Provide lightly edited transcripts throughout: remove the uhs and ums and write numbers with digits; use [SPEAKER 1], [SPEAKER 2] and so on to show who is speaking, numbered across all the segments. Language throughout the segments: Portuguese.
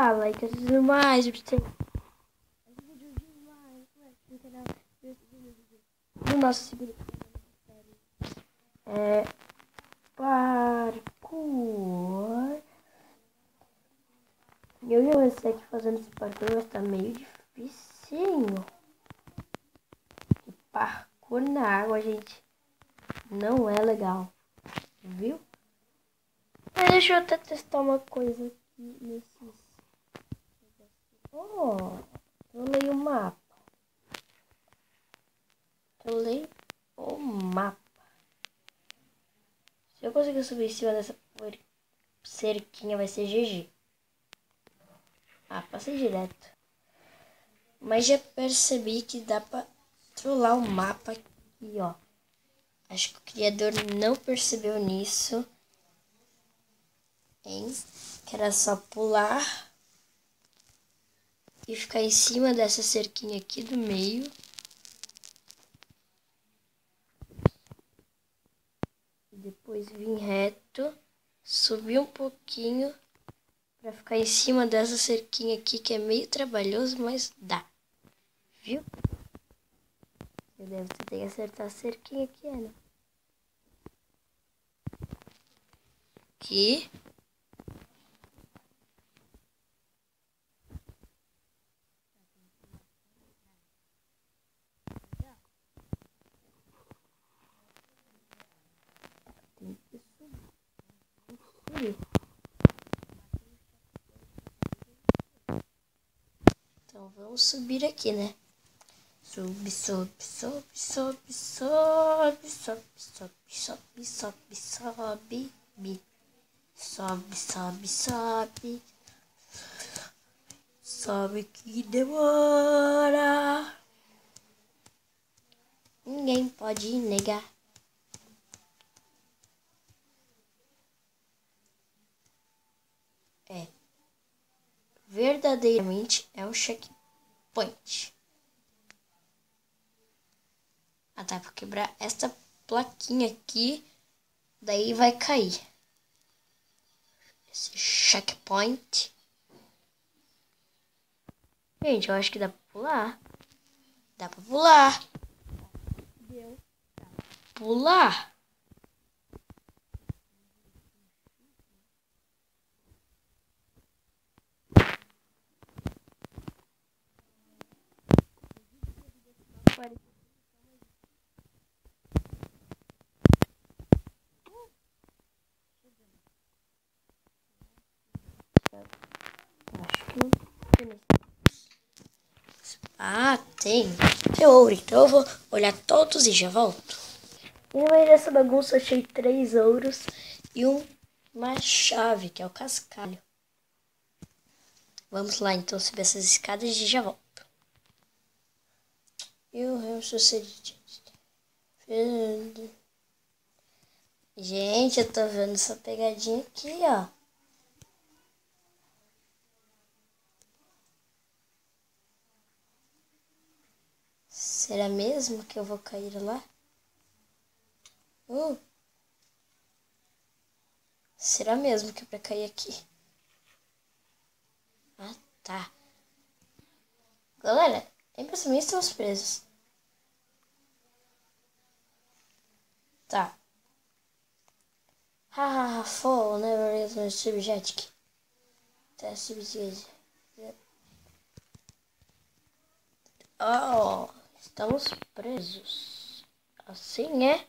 [SPEAKER 1] dá like, tudo mais, pra ter vídeos demais, no canal do nosso segundo parkour. Eu já comecei aqui fazendo esse parkour, mas tá meio dificinho. E parkour na água, gente, não é legal, viu? Mas deixa eu até testar uma coisa aqui nesses. Oh, eu leio o mapa. Eu leio o mapa. Se eu conseguir subir em cima dessa cerquinha, vai ser GG. Ah, passei direto. Mas já percebi que dá pra trollar o mapa aqui, ó. Acho que o criador não percebeu nisso. Hein? Que era só pular e ficar em cima dessa cerquinha aqui do meio. E depois vir reto, subir um pouquinho pra ficar em cima dessa cerquinha aqui, que é meio trabalhoso, mas dá. Viu? Eu devo ter que acertar a cerquinha aqui, né? Aqui. Tem que subir. Então vamos subir aqui, né? Sobe, sobe, sobe, sobe, sobe, sobe, sobe, sobe, sobe, sobe, sobe, sobe, sobe, sobe que demora. Ninguém pode negar. É. Verdadeiramente é um checkpoint. Ah, tá, pra quebrar essa plaquinha aqui, daí vai cair. Esse checkpoint. Gente, eu acho que dá pra pular. Dá pra pular. Deu. Pular. Acho que não tem. Ah, tem. Tem ouro, então eu vou olhar todos e já volto. E no meio dessa bagunça eu achei 3 ouros e uma chave, que é o cascalho. Vamos lá então subir essas escadas e já volto. Eu sucedi. Gente, eu tô vendo essa pegadinha aqui, ó. Será mesmo que eu vou cair lá? Será mesmo que é pra cair aqui? Ah, tá. Galera, é pra mim estamos presos. Tá. Hahaha, fall, never is my subject. Tá, subject. Oh, estamos presos. Assim é.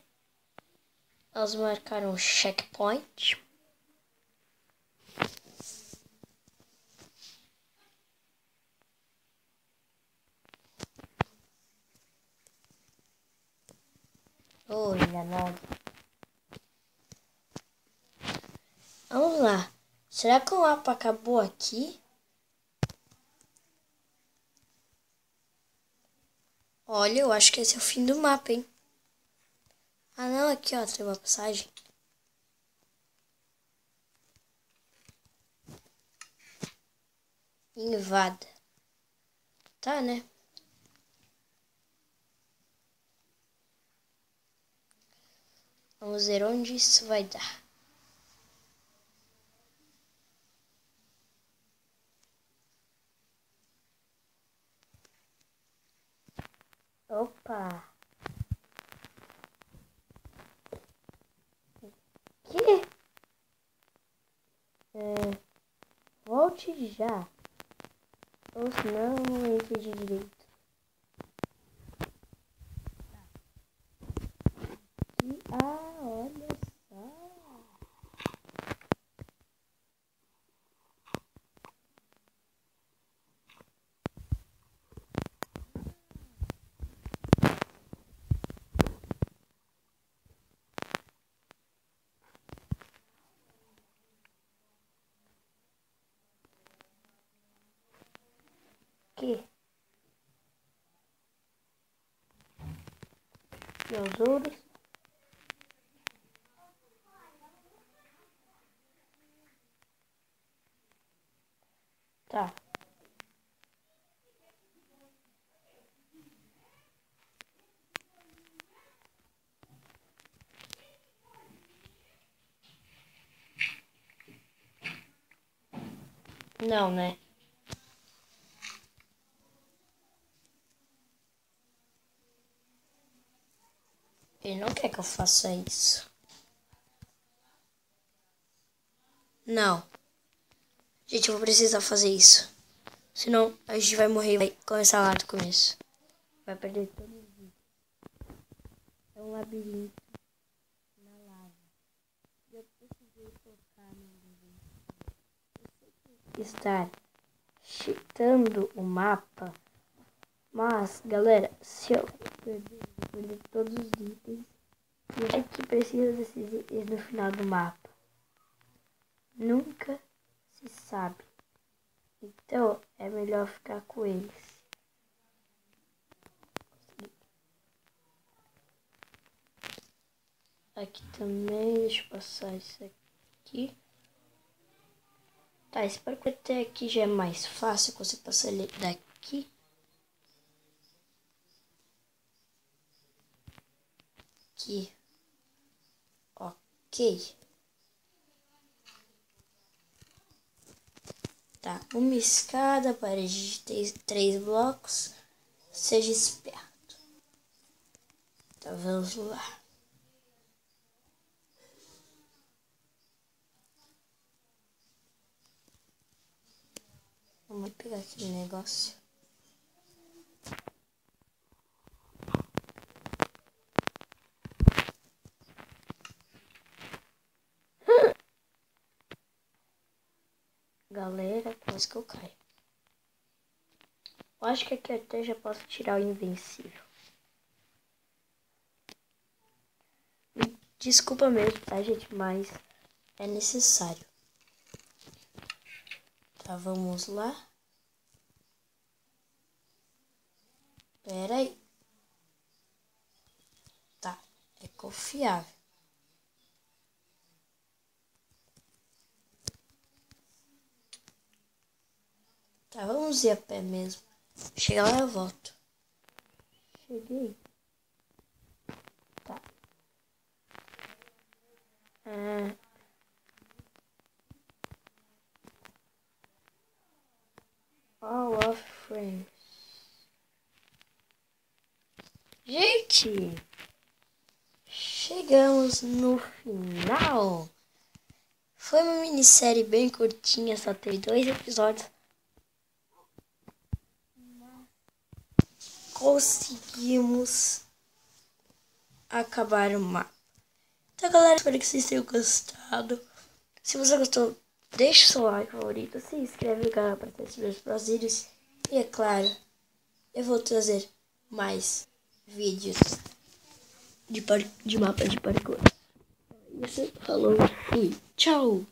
[SPEAKER 1] Nós marcaram um checkpoint. Olha, nada. Vamos lá. Será que o mapa acabou aqui? Olha, eu acho que esse é o fim do mapa, hein? Ah, não, aqui, ó, tem uma passagem. Invada. Tá, né? Vamos ver onde isso vai dar. Opa! Que? Volte já. Ou senão não entendi direito. Olha só. Que? Tesouros. Tá. Não, né? Ele não quer que eu faça isso. Não. Gente, eu vou precisar fazer isso. Senão a gente vai morrer e vai começar lá do começo. Vai perder todos os vídeos. É um labirinto na lava. E eu precisei tocar no labirinto. Estar cheatando o mapa. Mas, galera, se eu perder todos os itens. E é que precisa desses itens no final do mapa. Nunca se sabe. Então, é melhor ficar com eles. Aqui também, deixa eu passar isso aqui. Tá, espero que até aqui já é mais fácil, que você passar ele daqui. Aqui. Ok. Tá, uma escada, parede de 3 blocos. Seja esperto. Tá, vamos lá. Vamos pegar aquele negócio. Galera, quase que eu caio. Eu acho que aqui até já posso tirar o invencível. Desculpa mesmo, tá, gente? Mas é necessário. Tá, vamos lá. Pera aí. Tá, é confiável. Tá, vamos ir a pé mesmo. Chega lá, eu volto. Cheguei. Tá. All of Friends. Gente, chegamos no final. Foi uma minissérie bem curtinha, só teve 2 episódios. Conseguimos acabar o mapa. Então, galera, espero que vocês tenham gostado. Se você gostou, deixa o seu like favorito, se inscreve no canal para ter os meus próximos vídeos. E é claro, eu vou trazer mais vídeos de mapa de parkour. Isso, falou, fui, tchau!